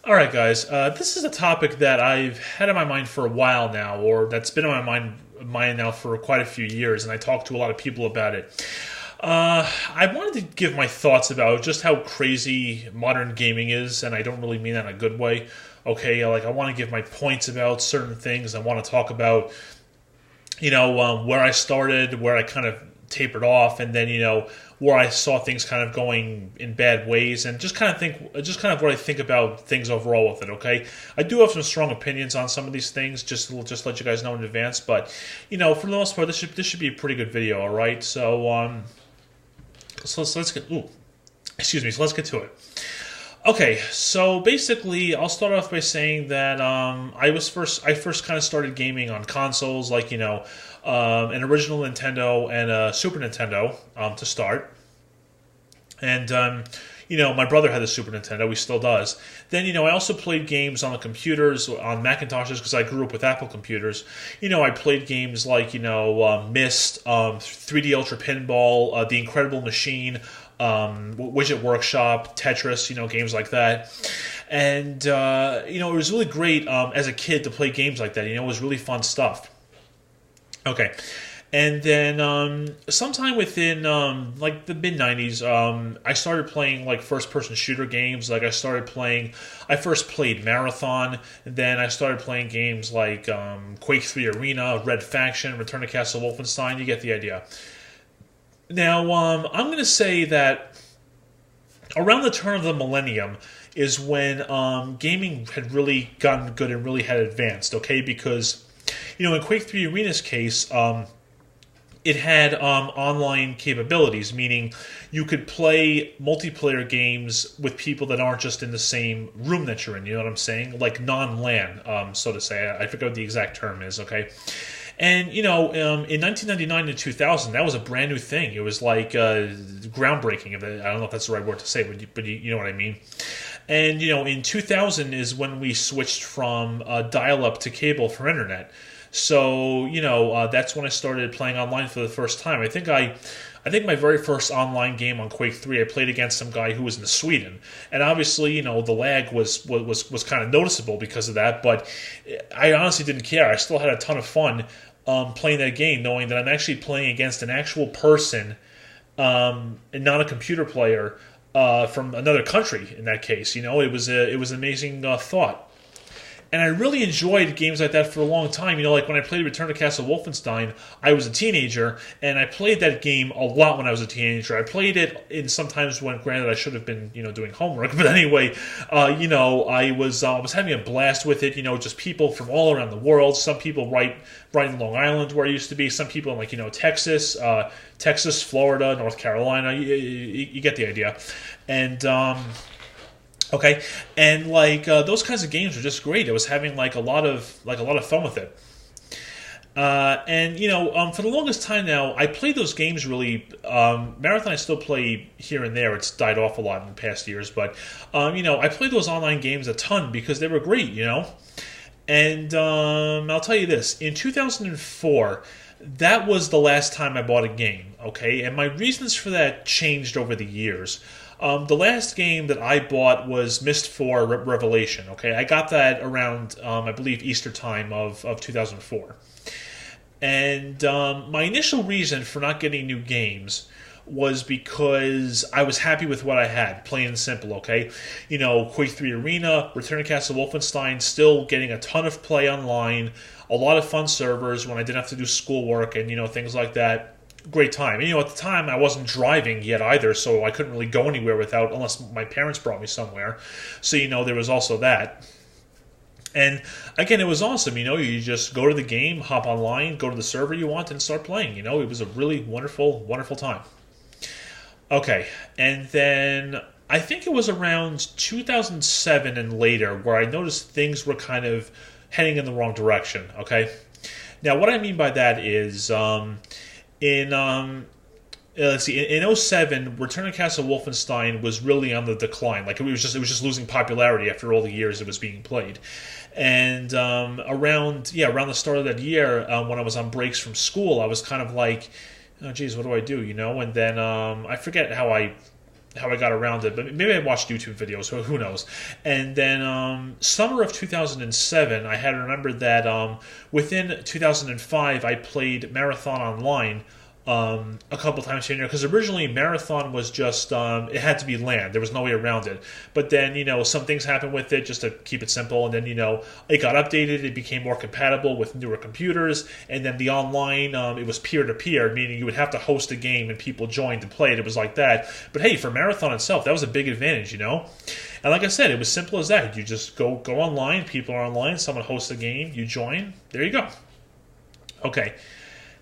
All right, guys. This is a topic that I've had in my mind for a while now, or that's been on my mind now for quite a few years, and I talk to a lot of people about it. I wanted to give my thoughts about just how crazy modern gaming is, and I don't really mean that in a good way. Okay, like I want to give my points about certain things. I want to talk about, where I started, where I kind of tapered off, and then where I saw things kind of going in bad ways, and just kind of what I think about things overall with it. Okay, I do have some strong opinions on some of these things. Just let you guys know in advance, but for the most part, this should be a pretty good video. All right, so let's get excuse me. So let's get to it. Okay, so basically, I'll start off by saying that I first kind of started gaming on consoles, like an original Nintendo and a Super Nintendo to start, and my brother had a Super Nintendo, he still does. Then I also played games on the computers, on Macintoshes, because I grew up with Apple computers. I played games like Myst, 3D Ultra Pinball, The Incredible Machine. Widget Workshop, Tetris, games like that. And, it was really great as a kid to play games like that. It was really fun stuff. Okay. And then sometime within, the mid-90s, I started playing, first-person shooter games. I first played Marathon, and then I started playing games like Quake 3 Arena, Red Faction, Return to Castle Wolfenstein. You get the idea. Now, I'm going to say that around the turn of the millennium is when gaming had really gotten good and really had advanced, okay? Because, in Quake 3 Arena's case, it had online capabilities, meaning you could play multiplayer games with people that aren't just in the same room that you're in, you know what I'm saying? Like non-LAN, so to say. I forget what the exact term is, okay? And, in 1999 and 2000, that was a brand new thing. It was groundbreaking. I don't know if that's the right word to say, but you know what I mean. And, in 2000 is when we switched from dial-up to cable for internet. So, that's when I started playing online for the first time. I think my very first online game on Quake 3, I played against some guy who was in Sweden. And obviously, the lag was kind of noticeable because of that, but I honestly didn't care. I still had a ton of fun playing that game, knowing that I'm actually playing against an actual person and not a computer player from another country in that case. It was an amazing thought. And I really enjoyed games like that for a long time. Like when I played Return to Castle Wolfenstein, I was a teenager, and I played that game a lot when I was a teenager. I played it in sometimes when, granted, I should have been, doing homework. But anyway, I was having a blast with it. Just people from all around the world. Some people right in Long Island, where I used to be. Some people in Texas, Florida, North Carolina. You get the idea. And okay, and those kinds of games were just great. I was having a lot of fun with it. For the longest time now, I played those games really. Marathon I still play here and there. It's died off a lot in the past years, but I played those online games a ton because they were great. And I'll tell you this: in 2004. That was the last time I bought a game, okay? And my reasons for that changed over the years. The last game that I bought was Myst 4 Revelation, okay? I got that around, I believe, Easter time of 2004. And my initial reason for not getting new games was because I was happy with what I had, plain and simple, okay? Quake 3 Arena, Return to Castle Wolfenstein, still getting a ton of play online, a lot of fun servers when I didn't have to do schoolwork and, things like that. Great time. And, at the time, I wasn't driving yet either, so I couldn't really go anywhere unless my parents brought me somewhere. So, there was also that. And, again, it was awesome. You just go to the game, hop online, go to the server you want, and start playing. It was a really wonderful, wonderful time. Okay, and then I think it was around 2007 and later where I noticed things were kind of heading in the wrong direction, okay? Now, what I mean by that is, in '07, Return to Castle Wolfenstein was really on the decline. It was just losing popularity after all the years it was being played. And around the start of that year, when I was on breaks from school, I was kind of like, oh, geez, what do I do? And then I forget how I how I got around it, but maybe I watched YouTube videos, so who knows. And then summer of 2007, I had to remember that within 2005, I played Marathon Online a couple times here and there, because originally Marathon was just it had to be LAN. There was no way around it. But then some things happened with it, just to keep it simple, and then it got updated. It became more compatible with newer computers, and then the online it was peer to peer, meaning you would have to host a game and people joined to play it. It was like that. But hey, for Marathon itself, that was a big advantage, And like I said, it was simple as that. You just go online. People are online. Someone hosts a game. You join. There you go. Okay.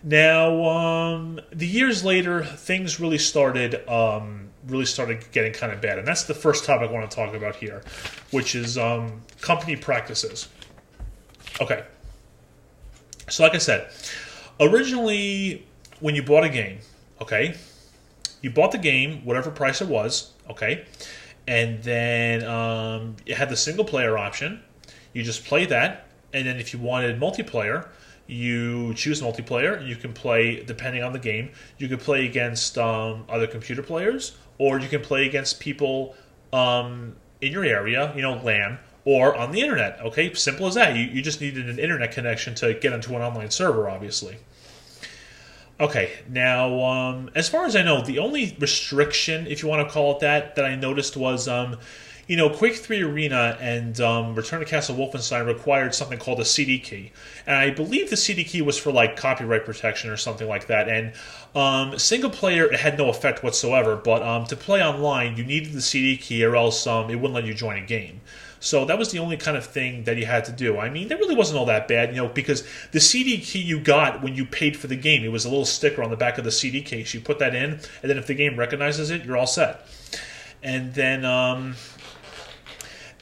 Now, the years later, things really started getting kind of bad, and that's the first topic I want to talk about here, which is company practices. Okay, so like I said, originally when you bought a game, okay, you bought the game whatever price it was, okay, and then it had the single player option. You just play that, and then if you wanted multiplayer, you choose multiplayer. You can play, depending on the game, you can play against other computer players, or you can play against people in your area, LAN, or on the internet. Okay, simple as that. You just needed an internet connection to get into an online server, obviously. Okay, now, as far as I know, the only restriction, if you want to call it that I noticed was Quake 3 Arena and Return to Castle Wolfenstein required something called a CD key. And I believe the CD key was for like copyright protection or something like that. And single player, it had no effect whatsoever. But to play online, you needed the CD key or else it wouldn't let you join a game. So that was the only kind of thing that you had to do. I mean, that really wasn't all that bad, because the CD key you got when you paid for the game, it was a little sticker on the back of the CD case. You put that in, and then if the game recognizes it, you're all set. And then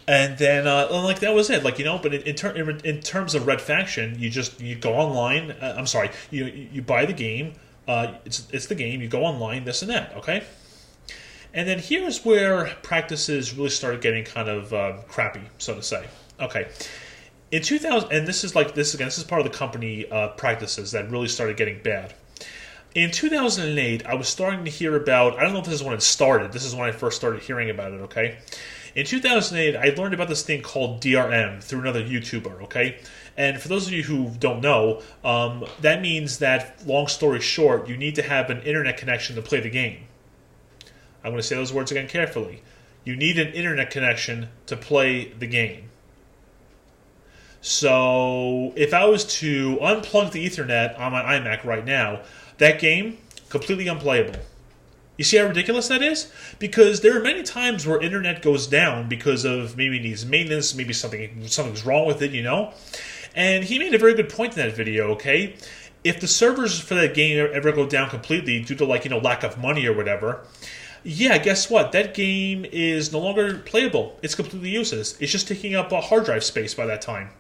like that was it, But in terms of Red Faction, you go online. I'm sorry, you buy the game. It's the game. You go online, this and that. Okay. And then here's where practices really started getting kind of crappy, so to say. Okay. In 2000, and this is part of the company practices that really started getting bad. In 2008, I was starting to hear about. I don't know if this is when it started. This is when I first started hearing about it. Okay. In 2008, I learned about this thing called DRM through another YouTuber, okay? And for those of you who don't know, that means that, long story short, you need to have an internet connection to play the game. I'm going to say those words again carefully. You need an internet connection to play the game. So, if I was to unplug the Ethernet on my iMac right now, that game, completely unplayable. You see how ridiculous that is? Because there are many times where internet goes down because of maybe it needs maintenance, maybe something's wrong with it, And he made a very good point in that video, okay? If the servers for that game ever go down completely due to lack of money or whatever, yeah, guess what? That game is no longer playable. It's completely useless. It's just taking up a hard drive space by that time.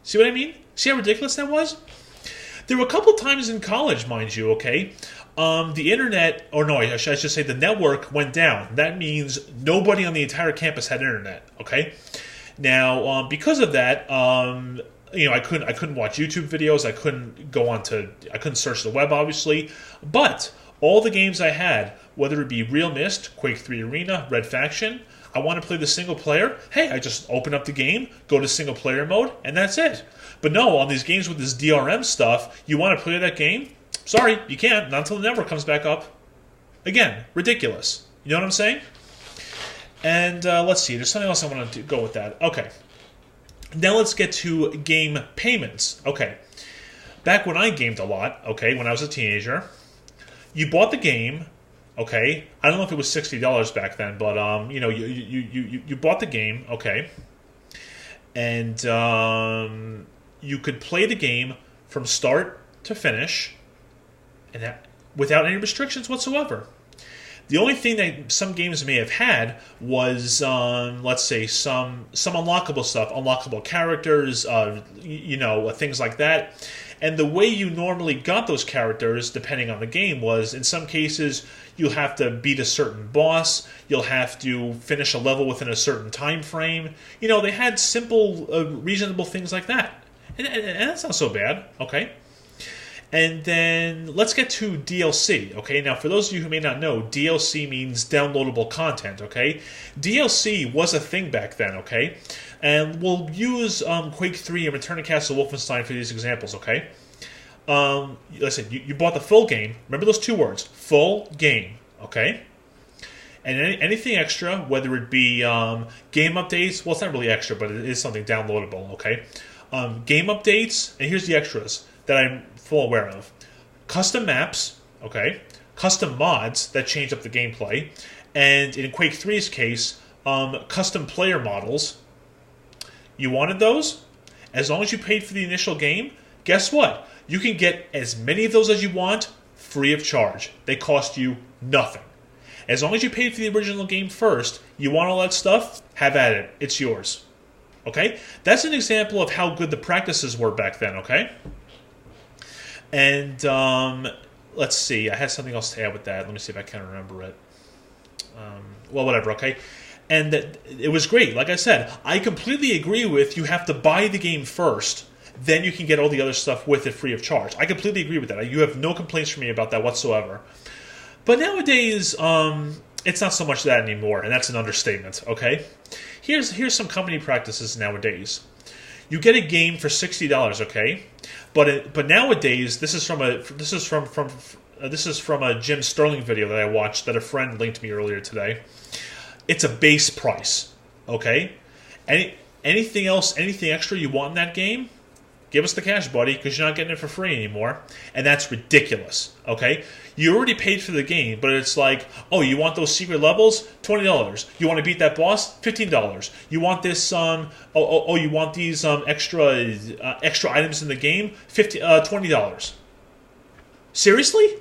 See what I mean? See how ridiculous that was? There were a couple times in college, mind you, okay? The internet, or no, I should say the network went down. That means nobody on the entire campus had internet, okay? Now, because of that, I couldn't watch YouTube videos. I couldn't search the web, obviously. But all the games I had, whether it be Real Mist, Quake 3 Arena, Red Faction, I want to play the single player. Hey, I just open up the game, go to single player mode, and that's it. But no, on these games with this DRM stuff, you want to play that game? Sorry, you can't. Not until the network comes back up. Again, ridiculous. You know what I'm saying? And let's see. There's something else I want to go with that. Okay. Now let's get to game payments. Okay. Back when I gamed a lot, okay, when I was a teenager, you bought the game, okay. I don't know if it was $60 back then, but you bought the game, okay, and you could play the game from start to finish, and that without any restrictions whatsoever. The only thing that some games may have had was, let's say, some unlockable stuff, unlockable characters, things like that. And the way you normally got those characters, depending on the game, was in some cases you'll have to beat a certain boss, you'll have to finish a level within a certain time frame. They had simple, reasonable things like that. And that's not so bad, okay? And then let's get to DLC, okay? Now, for those of you who may not know, DLC means downloadable content, okay? DLC was a thing back then, okay? And we'll use Quake 3 and Return to Castle Wolfenstein for these examples, okay? Listen, you bought the full game. Remember those two words, full game, okay? And anything extra, whether it be game updates, well, it's not really extra, but it is something downloadable, okay? Game updates, and here's the extras that I'm full aware of. Custom maps, okay? Custom mods that change up the gameplay. And in Quake 3's case, custom player models. You wanted those? As long as you paid for the initial game, guess what? You can get as many of those as you want free of charge. They cost you nothing. As long as you paid for the original game first, you want all that stuff, have at it. It's yours. Okay? That's an example of how good the practices were back then, okay? And let's see. I had something else to add with that. Let me see if I can remember it. Well, whatever, okay? And it was great. Like I said, I completely agree with you have to buy the game first, then you can get all the other stuff with it free of charge. I completely agree with that. You have no complaints from me about that whatsoever. But nowadays, it's not so much that anymore, and that's an understatement, okay? Here's some company practices nowadays. You get a game for $60, okay? But nowadays, this is from a Jim Sterling video that I watched that a friend linked me earlier today. It's a base price, okay? Anything else, anything extra you want in that game, give us the cash, buddy, because you're not getting it for free anymore. And that's ridiculous, okay? You already paid for the game, but it's like, oh, you want those secret levels? $20. You want to beat that boss? $15. You want this, you want these extra items in the game? $20. Seriously?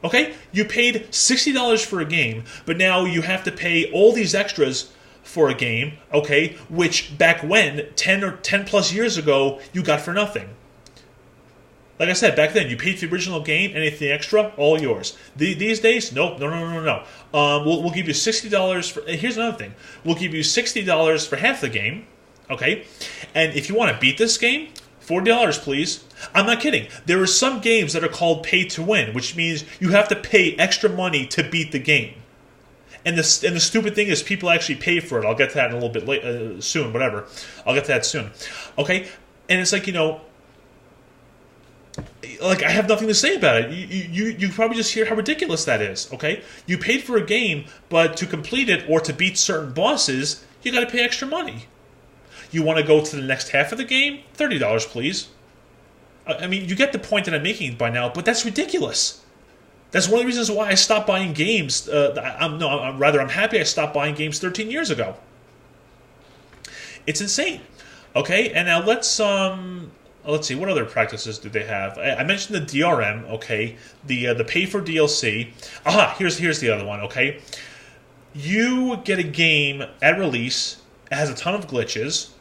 Okay? You paid $60 for a game, but now you have to pay all these extras for a game, okay, which back when, 10 plus years ago, you got for nothing. Like I said, back then, you paid for the original game, anything extra, all yours. These days, nope, no. We'll give you $60 for, here's another thing. We'll give you $60 for half the game, okay? And if you want to beat this game, $40, please. I'm not kidding. There are some games that are called pay to win, which means you have to pay extra money to beat the game. And the stupid thing is people actually pay for it. I'll get to that in a little bit soon, whatever. I'll get to that soon. Okay? And it's like, like I have nothing to say about it. You probably just hear how ridiculous that is, okay? You paid for a game, but to complete it or to beat certain bosses, you got to pay extra money. You want to go to the next half of the game? $30, please. I mean, you get the point that I'm making by now, but that's ridiculous. That's one of the reasons why I stopped buying games. I'm happy I stopped buying games 13 years ago. It's insane. Okay, and now let's see, what other practices do they have? I mentioned the DRM, okay, the pay for DLC. Aha, here's the other one, okay. You get a game at release, it has a ton of glitches,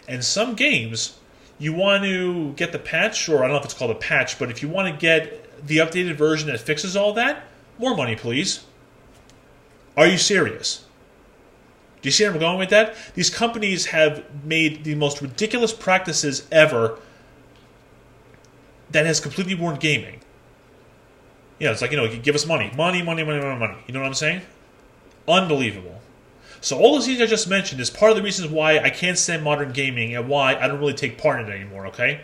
and some games you want to get the patch, or I don't know if it's called a patch, but if you want to get the updated version that fixes all that, more money, please. Are you serious? Do you see where I'm going with that? These companies have made the most ridiculous practices ever that has completely ruined gaming. It's like, give us money. Money. You know what I'm saying? Unbelievable. So all those things I just mentioned is part of the reasons why I can't stand modern gaming and why I don't really take part in it anymore, okay?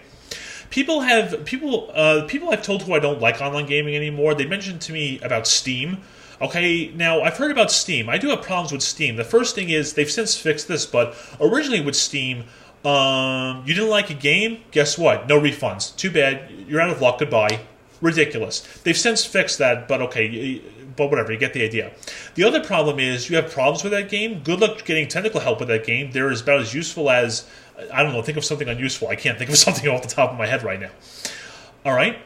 People I've told who I don't like online gaming anymore, they mentioned to me about Steam. Okay, now I've heard about Steam. I do have problems with Steam. The first thing is they've since fixed this, but originally with Steam, you didn't like a game? Guess what? No refunds. Too bad. You're out of luck. Goodbye. Ridiculous. They've since fixed that, but okay, but whatever. You get the idea. The other problem is you have problems with that game. Good luck getting technical help with that game. They're about as useful as, I don't know, think of something unuseful. I can't think of something off the top of my head right now. All right?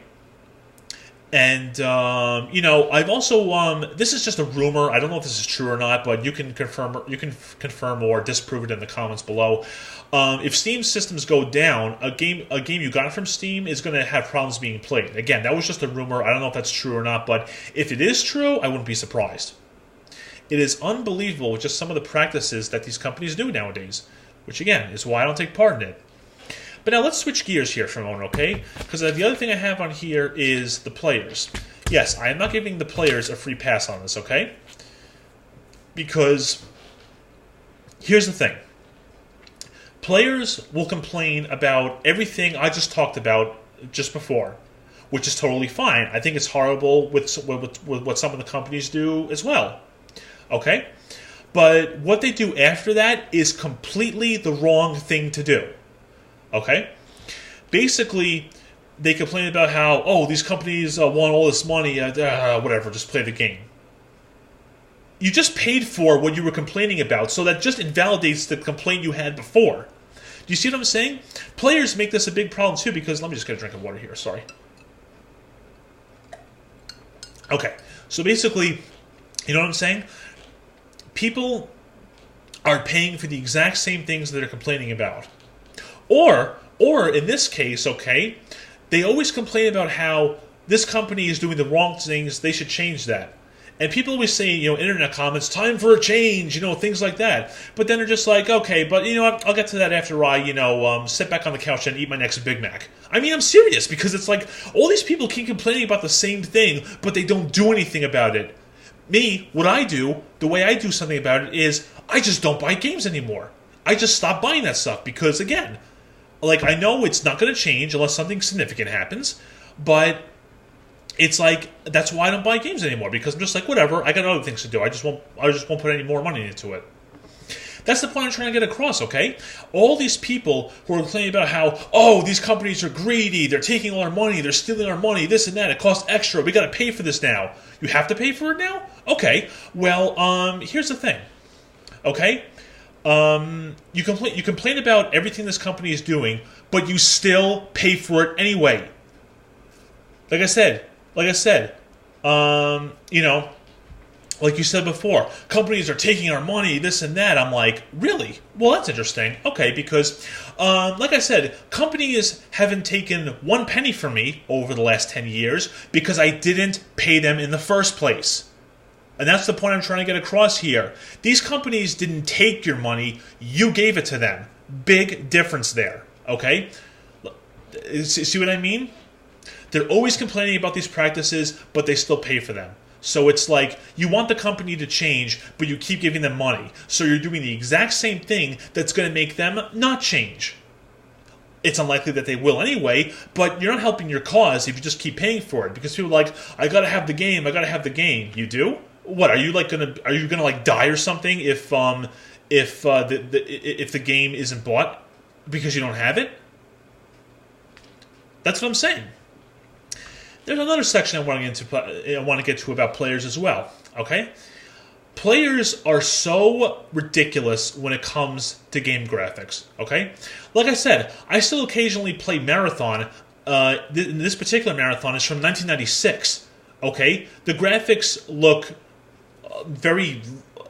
And, I've also, this is just a rumor. I don't know if this is true or not, but you can confirm or disprove it in the comments below. If Steam systems go down, a game you got from Steam is going to have problems being played. Again, that was just a rumor. I don't know if that's true or not, but if it is true, I wouldn't be surprised. It is unbelievable just some of the practices that these companies do nowadays, which, again, is why I don't take part in it. But now let's switch gears here for a moment, okay? Because the other thing I have on here is the players. Yes, I am not giving the players a free pass on this, okay? Because here's the thing. Players will complain about everything I just talked about just before, which is totally fine. I think it's horrible with what some of the companies do as well, okay? But what they do after that is completely the wrong thing to do, okay? Basically, they complain about how, oh, these companies want all this money, whatever, just play the game. You just paid for what you were complaining about, so that just invalidates the complaint you had before. Do you see what I'm saying? Players make this a big problem too, because, let me just get a drink of water here, sorry. Okay, so basically, you know what I'm saying? People are paying for the exact same things that they're complaining about. Or in this case, okay, they always complain about how this company is doing the wrong things, they should change that. And people always say, you know, internet comments, time for a change, you know, things like that. But then they're just like, okay, but you know what, I'll get to that after I, you know, sit back on the couch and eat my next Big Mac. I mean, I'm serious, because it's like, all these people keep complaining about the same thing, but they don't do anything about it. Me, what I do, the way I do something about it is, I just don't buy games anymore. I just stop buying that stuff, because again, like, I know it's not going to change unless something significant happens, but it's like, that's why I don't buy games anymore, because I'm just like, whatever, I got other things to do. I just won't put any more money into it. That's the point I'm trying to get across, okay? All these people who are complaining about how, oh, these companies are greedy, they're taking all our money, they're stealing our money, this and that, it costs extra, we got to pay for this now. You have to pay for it now? Okay, well, here's the thing, okay? You complain about everything this company is doing, but you still pay for it anyway. Like I said, you know, like you said before, companies are taking our money, this and that. I'm like, really? Well, that's interesting. Okay, because, like I said, companies haven't taken 1 penny from me over the last 10 years because I didn't pay them in the first place. And that's the point I'm trying to get across here. These companies didn't take your money, you gave it to them. Big difference there, okay? See what I mean? They're always complaining about these practices, but they still pay for them. So it's like, you want the company to change, but you keep giving them money. So you're doing the exact same thing that's going to make them not change. It's unlikely that they will anyway, but you're not helping your cause if you just keep paying for it. Because people are like, I gotta have the game, I gotta have the game. You do? What, are you gonna like die or something if the game isn't bought because you don't have it? That's what I'm saying. There's another section I want to get to about players as well. Okay, players are so ridiculous when it comes to game graphics. Okay, like I said, I still occasionally play Marathon. This particular Marathon is from 1996. Okay, the graphics look very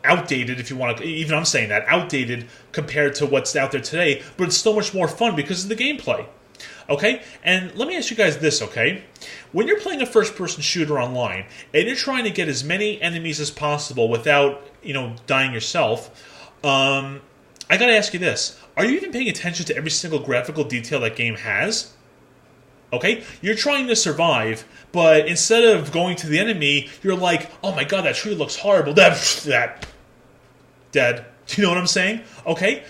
outdated, if you want to. Even I'm saying that, outdated compared to what's out there today. But it's so much more fun because of the gameplay. Okay, and let me ask you guys this, okay? When you're playing a first-person shooter online, and you're trying to get as many enemies as possible without, you know, dying yourself, I gotta ask you this. Are you even paying attention to every single graphical detail that game has? Okay? You're trying to survive, but instead of going to the enemy, you're like, oh my god, that tree looks horrible. That. Dead. Do you know what I'm saying? Okay?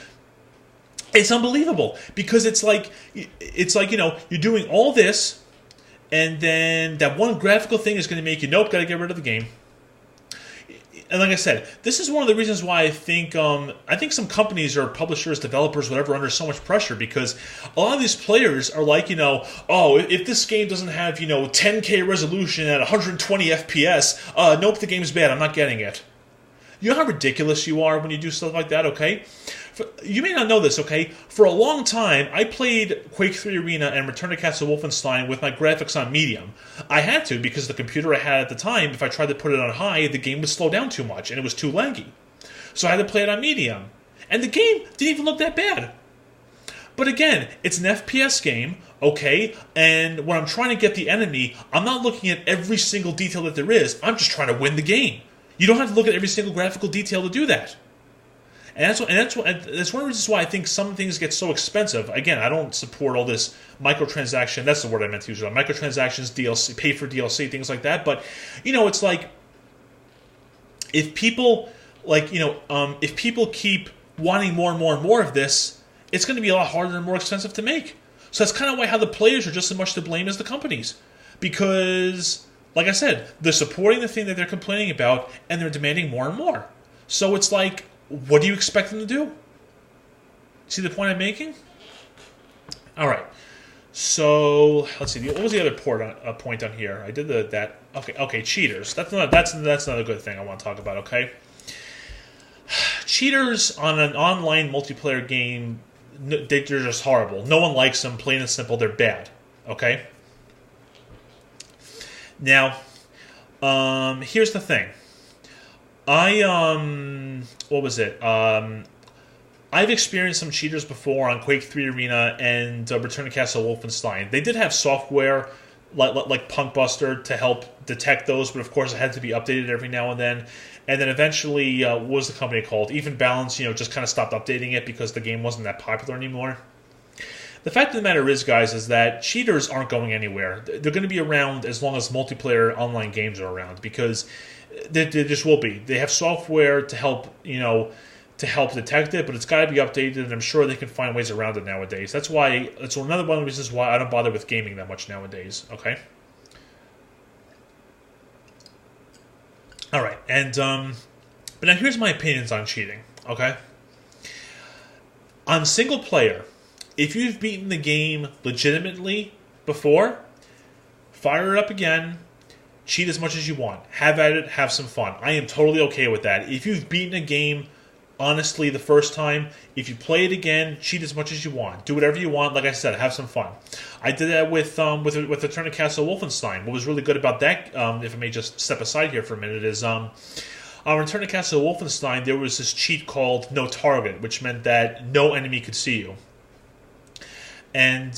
It's unbelievable because it's like, you know, you're doing all this, and then that one graphical thing is going to make you, nope, got to get rid of the game. And like I said, this is one of the reasons why I think some companies or publishers, developers, whatever, are under so much pressure, because a lot of these players are like, you know, oh, if this game doesn't have, you know, 10K resolution at 120 FPS, nope, the game's bad, I'm not getting it. You know how ridiculous you are when you do stuff like that, okay? You may not know this, okay? For a long time, I played Quake 3 Arena and Return to Castle Wolfenstein with my graphics on medium. I had to, because the computer I had at the time, if I tried to put it on high, the game would slow down too much, and it was too laggy. So I had to play it on medium. And the game didn't even look that bad. But again, it's an FPS game, okay? And when I'm trying to get the enemy, I'm not looking at every single detail that there is. I'm just trying to win the game. You don't have to look at every single graphical detail to do that. And that's one of the reasons why I think some things get so expensive. Again, I don't support all this microtransaction. That's the word I meant to use. Microtransactions, DLC, pay for DLC, things like that. But it's like if people if people keep wanting more and more and more of this, it's going to be a lot harder and more expensive to make. So that's kind of why how the players are just as much to blame as the companies, because, like I said, they're supporting the thing that they're complaining about, and they're demanding more and more. So it's like, what do you expect them to do? See the point I'm making? All right. So let's see. What was the other point on here? I did that. Okay. Cheaters. That's another good thing I want to talk about. Okay. Cheaters on an online multiplayer game, they're just horrible. No one likes them. Plain and simple, they're bad. Okay. Now, here's the thing. What was it? I've experienced some cheaters before on Quake 3 Arena and Return to Castle Wolfenstein. They did have software like Punkbuster to help detect those, but of course it had to be updated every now and then. And then eventually, what was the company called? Even Balance, just kind of stopped updating it because the game wasn't that popular anymore. The fact of the matter is, guys, is that cheaters aren't going anywhere. They're going to be around as long as multiplayer online games are around, because they just will be. They have software to help, to help detect it, but it's got to be updated, and I'm sure they can find ways around it nowadays. That's another one of the reasons why I don't bother with gaming that much nowadays. Okay. All right, and but now here's my opinions on cheating. Okay. On single player, if you've beaten the game legitimately before, fire it up again. Cheat as much as you want. Have at it. Have some fun. I am totally okay with that. If you've beaten a game honestly the first time, if you play it again, cheat as much as you want. Do whatever you want. Like I said, have some fun. I did that with Return to Castle Wolfenstein. What was really good about that, if I may just step aside here for a minute, is on Return to Castle Wolfenstein, there was this cheat called No Target, which meant that no enemy could see you. And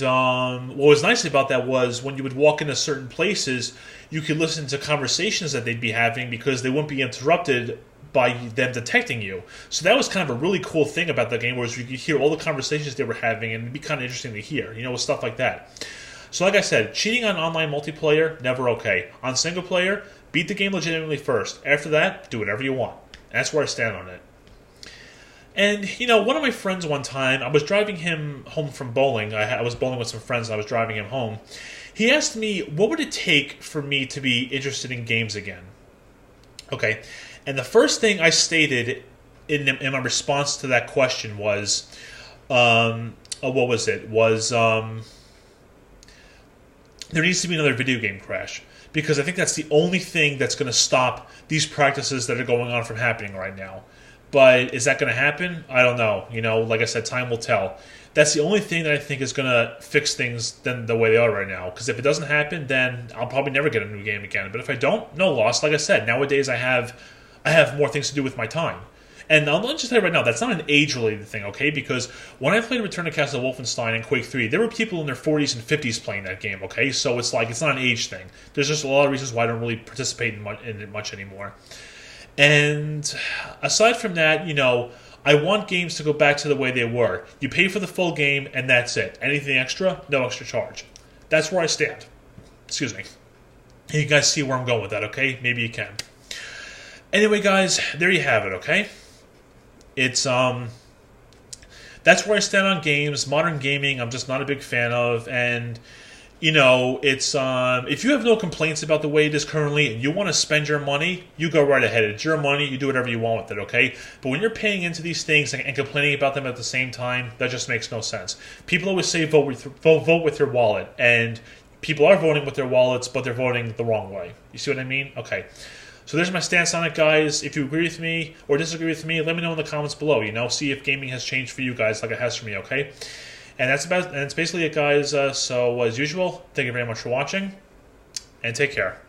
what was nice about that was when you would walk into certain places, you could listen to conversations that they'd be having because they wouldn't be interrupted by them detecting you. So that was kind of a really cool thing about the game, was you could hear all the conversations they were having, and it'd be kind of interesting to hear, with stuff like that. So like I said, cheating on online multiplayer, never okay. On single player, beat the game legitimately first. After that, do whatever you want. And that's where I stand on it. And, one of my friends one time, I was driving him home from bowling. I was bowling with some friends, and I was driving him home. He asked me, what would it take for me to be interested in games again? Okay. And the first thing I stated in my response to that question was, what was it? There needs to be another video game crash. Because I think that's the only thing that's going to stop these practices that are going on from happening right now. But is that going to happen? I don't know. Like I said, time will tell. That's the only thing that I think is going to fix things than the way they are right now. Because if it doesn't happen, then I'll probably never get a new game again. But if I don't, no loss. Like I said, nowadays I have more things to do with my time. And I'll just tell you right now, that's not an age-related thing, okay? Because when I played Return to Castle Wolfenstein and Quake 3, there were people in their 40s and 50s playing that game, okay? So it's like, it's not an age thing. There's just a lot of reasons why I don't really participate in it much anymore. And aside from that, I want games to go back to the way they were. You pay for the full game, and that's it. Anything extra, no extra charge. That's where I stand. Excuse me. And you guys see where I'm going with that, okay? Maybe you can. Anyway, guys, there you have it, okay? It's, that's where I stand on games. Modern gaming, I'm just not a big fan of, and it's, if you have no complaints about the way it is currently and you want to spend your money, you go right ahead. It's your money. You do whatever you want with it, okay? But when you're paying into these things and complaining about them at the same time, that just makes no sense. People always say vote with your wallet, and people are voting with their wallets, but they're voting the wrong way. You see what I mean? Okay. So there's my stance on it, guys. If you agree with me or disagree with me, let me know in the comments below. See if gaming has changed for you guys like it has for me, okay? And that's basically it, guys. So as usual, thank you very much for watching, and take care.